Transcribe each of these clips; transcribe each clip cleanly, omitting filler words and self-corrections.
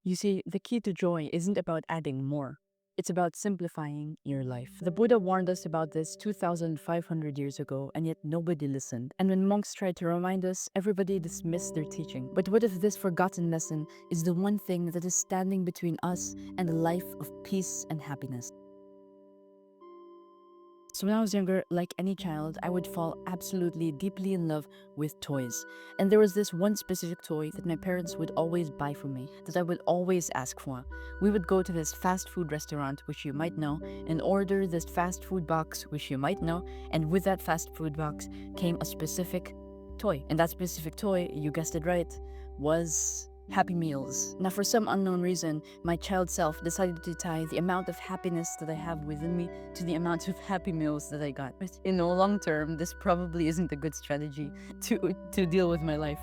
You see, the key to joy isn't about adding more. It's about simplifying your life. The Buddha warned us about this 2,500 years ago, and yet nobody listened. And when monks tried to remind us, everybody dismissed their teaching. But what if this forgotten lesson is the one thing that is standing between us and a life of peace and happiness? So when I was younger, like any child, I would fall absolutely deeply in love with toys. And there was this one specific toy that my parents would always buy for me, that I would always ask for. We would go to this fast food restaurant, which you might know, and order this fast food box, which you might know, and with that fast food box came a specific toy. And that specific toy, you guessed it right, was Happy Meals. Now, for some unknown reason, my child self decided to tie the amount of happiness that I have within me to the amount of Happy Meals that I got. But in the long term, this probably isn't a good strategy to deal with my life.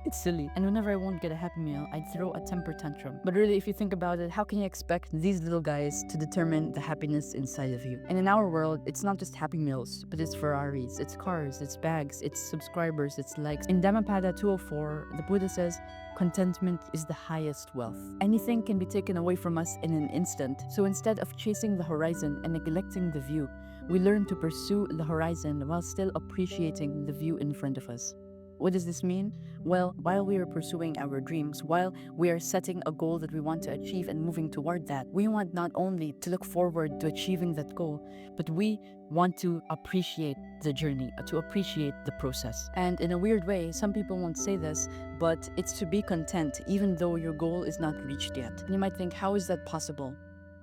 It's silly. And whenever I won't get a Happy Meal, I'd throw a temper tantrum. But really, if you think about it, how can you expect these little guys to determine the happiness inside of you? And in our world, it's not just Happy Meals, but it's Ferraris, it's cars, it's bags, it's subscribers, it's likes. In Dhammapada 204, the Buddha says, contentment is the highest wealth. Anything can be taken away from us in an instant. So instead of chasing the horizon and neglecting the view, we learn to pursue the horizon while still appreciating the view in front of us. What does this mean? Well, while we are pursuing our dreams, while we are setting a goal that we want to achieve and moving toward that, we want not only to look forward to achieving that goal, but we want to appreciate the journey, to appreciate the process. And in a weird way, some people won't say this, but it's to be content even though your goal is not reached yet. And you might think, how is that possible?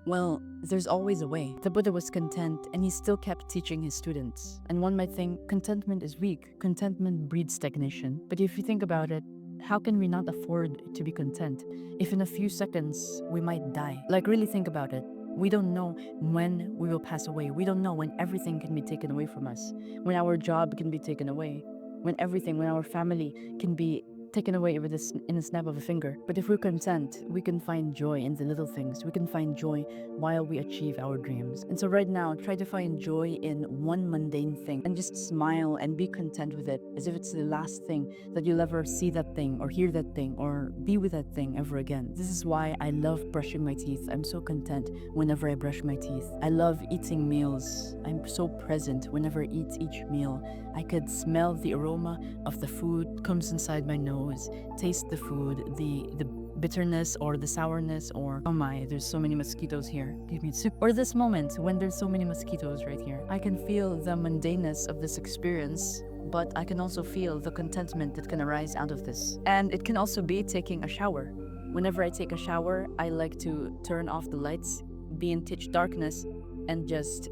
Well, there's always a way. The Buddha was content and he still kept teaching his students. And one might think contentment is weak. Contentment breeds stagnation. But if you think about it, how can we not afford to be content if in a few seconds we might die? Like, really think about it. We don't know when we will pass away. We don't know when everything can be taken away from us, when our job can be taken away, when our family can be taken away with in a snap of a finger. But if we're content, we can find joy in the little things. We can find joy while we achieve our dreams. And so right now, try to find joy in one mundane thing and just smile and be content with it as if it's the last thing that you'll ever see that thing or hear that thing or be with that thing ever again. This is why I love brushing my teeth. I'm so content whenever I brush my teeth. I love eating meals. I'm so present whenever I eat each meal. I could smell the aroma of the food comes inside my nose, taste the food, the bitterness or the sourness, or oh my, there's so many mosquitoes here. Give me a soup. Or this moment when there's so many mosquitoes right here. I can feel the mundaneness of this experience, but I can also feel the contentment that can arise out of this. And it can also be taking a shower. Whenever I take a shower, I like to turn off the lights, be in pitch darkness, and just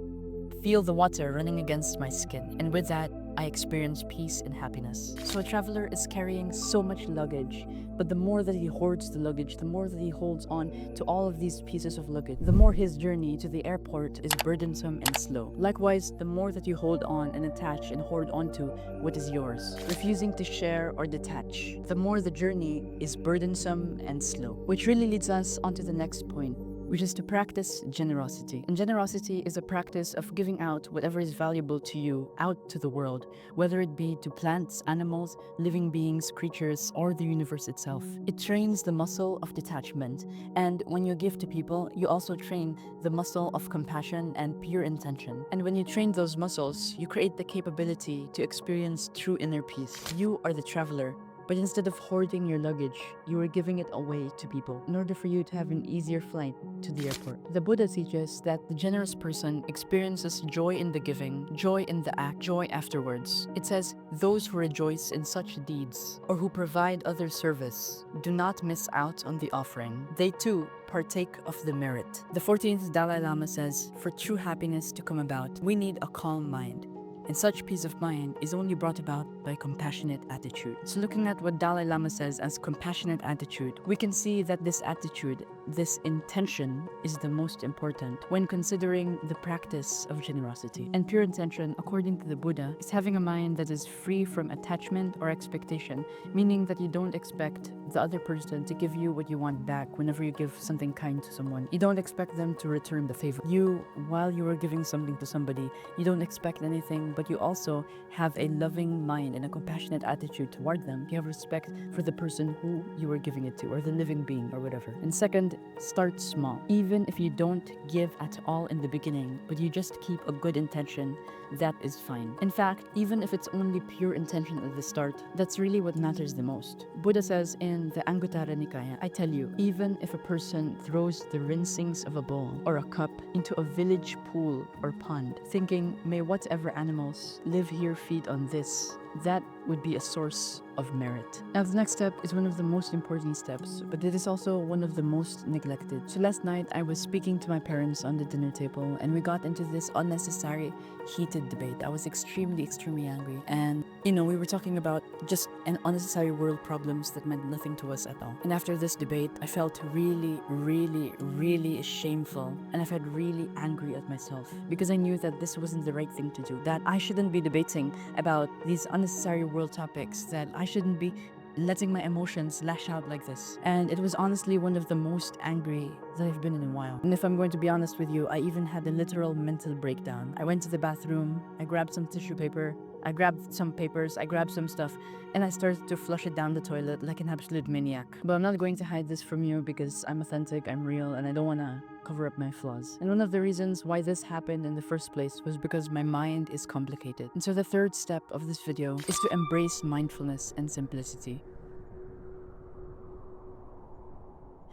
feel the water running against my skin. And with that, I experience peace and happiness. So a traveler is carrying so much luggage, but the more that he hoards the luggage, the more that he holds on to all of these pieces of luggage, the more his journey to the airport is burdensome and slow. Likewise, the more that you hold on and attach and hoard onto what is yours, refusing to share or detach, the more the journey is burdensome and slow. Which really leads us onto the next point, which is to practice generosity. And generosity is a practice of giving out whatever is valuable to you out to the world, whether it be to plants, animals, living beings, creatures, or the universe itself. It trains the muscle of detachment, and when you give to people, you also train the muscle of compassion and pure intention. And when you train those muscles, you create the capability to experience true inner peace. You are the traveler, but instead of hoarding your luggage, you are giving it away to people in order for you to have an easier flight to the airport. The Buddha teaches that the generous person experiences joy in the giving, joy in the act, joy afterwards. It says, those who rejoice in such deeds or who provide other service do not miss out on the offering. They too partake of the merit. The 14th Dalai Lama says, for true happiness to come about, we need a calm mind. And such peace of mind is only brought about by compassionate attitude. So looking at what Dalai Lama says as compassionate attitude, we can see that this attitude, this intention, is the most important when considering the practice of generosity. And pure intention, according to the Buddha, is having a mind that is free from attachment or expectation, meaning that you don't expect the other person to give you what you want back whenever you give something kind to someone. You don't expect them to return the favor. You, while you are giving something to somebody, you don't expect anything but you also have a loving mind and a compassionate attitude toward them. You have respect for the person who you are giving it to, or the living being, or whatever. And second, start small. Even if you don't give at all in the beginning, but you just keep a good intention, that is fine. In fact, even if it's only pure intention at the start, that's really what matters the most. Buddha says in the Anguttara Nikaya, I tell you, even if a person throws the rinsings of a bowl or a cup into a village pool or pond, thinking, may whatever animals live here feed on this, that would be a source of merit. Now, the next step is one of the most important steps, but it is also one of the most neglected. So last night, I was speaking to my parents on the dinner table, and we got into this unnecessary, heated debate. I was extremely angry. And, we were talking about just an unnecessary world problems that meant nothing to us at all. And after this debate, I felt really shameful, and I felt really angry at myself because I knew that this wasn't the right thing to do, that I shouldn't be debating about these unnecessary world topics, that I shouldn't be letting my emotions lash out like this. And it was honestly one of the most angry that I've been in a while. And if I'm going to be honest with you, I even had a literal mental breakdown. I went to the bathroom, I grabbed some tissue paper, I grabbed some papers, I grabbed some stuff, and I started to flush it down the toilet like an absolute maniac. But I'm not going to hide this from you because I'm authentic, I'm real, and I don't want to cover up my flaws. And one of the reasons why this happened in the first place was because my mind is complicated. And so the third step of this video is to embrace mindfulness and simplicity.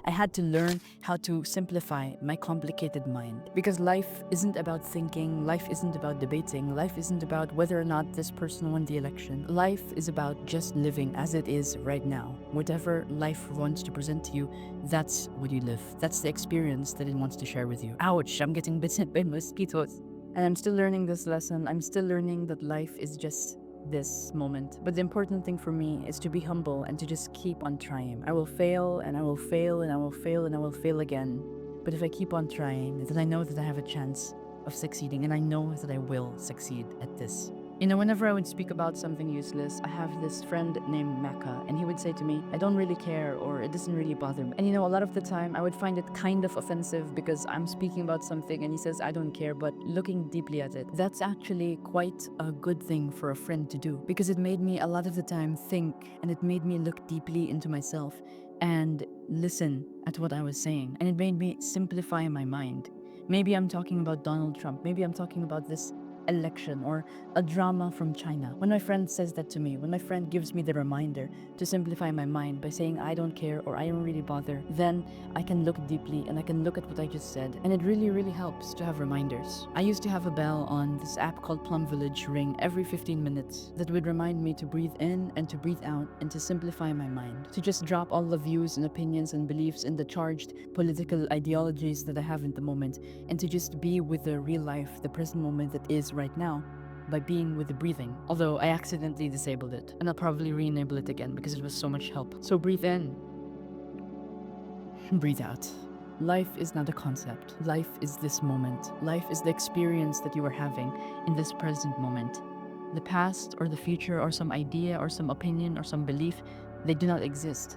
I had to learn how to simplify my complicated mind, because life isn't about thinking, life isn't about debating, life isn't about whether or not this person won the election. Life is about just living as it is right now. Whatever life wants to present to you, that's what you live. That's the experience that it wants to share with you. Ouch, I'm getting bitten by mosquitoes. And I'm still learning this lesson. I'm still learning that life is just this moment. But the important thing for me is to be humble and to just keep on trying. I will fail and I will fail and I will fail and I will fail again. But if I keep on trying, then I know that I have a chance of succeeding, and I know that I will succeed at this. Whenever I would speak about something useless, I have this friend named Mecca, and he would say to me, I don't really care, or it doesn't really bother me. And a lot of the time I would find it kind of offensive because I'm speaking about something and he says, I don't care, but looking deeply at it, that's actually quite a good thing for a friend to do, because it made me a lot of the time think, and it made me look deeply into myself and listen at what I was saying. And it made me simplify my mind. Maybe I'm talking about Donald Trump, maybe I'm talking about this election or a drama from China. When my friend says that to me, when my friend gives me the reminder to simplify my mind by saying I don't care or I don't really bother, then I can look deeply and I can look at what I just said. And it really helps to have reminders. I used to have a bell on this app called Plum Village ring every 15 minutes that would remind me to breathe in and to breathe out and to simplify my mind, to just drop all the views and opinions and beliefs in the charged political ideologies that I have in the moment, and to just be with the real life, the present moment that is right now, by being with the breathing. Although I accidentally disabled it, and I'll probably re-enable it again because it was so much help. So breathe in, breathe out. Life is not a concept. Life is this moment. Life is the experience that you are having in this present moment. The past or the future or some idea or some opinion or some belief, they do not exist.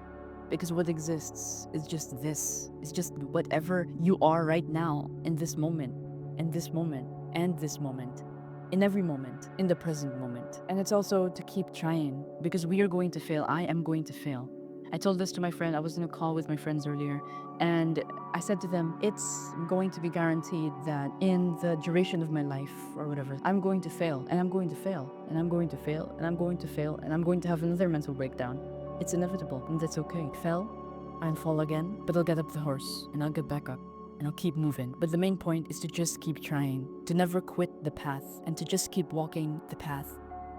Because what exists is just this. It's just whatever you are right now, in this moment, and this moment, and this moment. In every moment, in the present moment. And it's also to keep trying, because we are going to fail. I am going to fail. I told this to my friend. I was in a call with my friends earlier, and I said to them, it's going to be guaranteed that in the duration of my life or whatever, I'm going to fail, and I'm going to fail, and I'm going to fail, and I'm going to fail, and I'm going to have another mental breakdown. It's inevitable, and that's okay. Fell, I'll fall again, but I'll get up the horse, and I'll get back up, and I'll keep moving. But the main point is to just keep trying, to never quit the path, and to just keep walking the path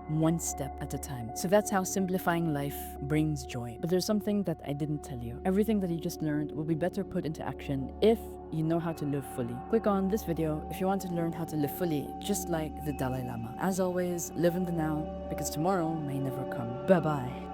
one step at a time. So that's how simplifying life brings joy. But there's something that I didn't tell you. Everything that you just learned will be better put into action if you know how to live fully. Click on this video if you want to learn how to live fully, just like the Dalai Lama. As always, live in the now, because tomorrow may never come. Bye-bye.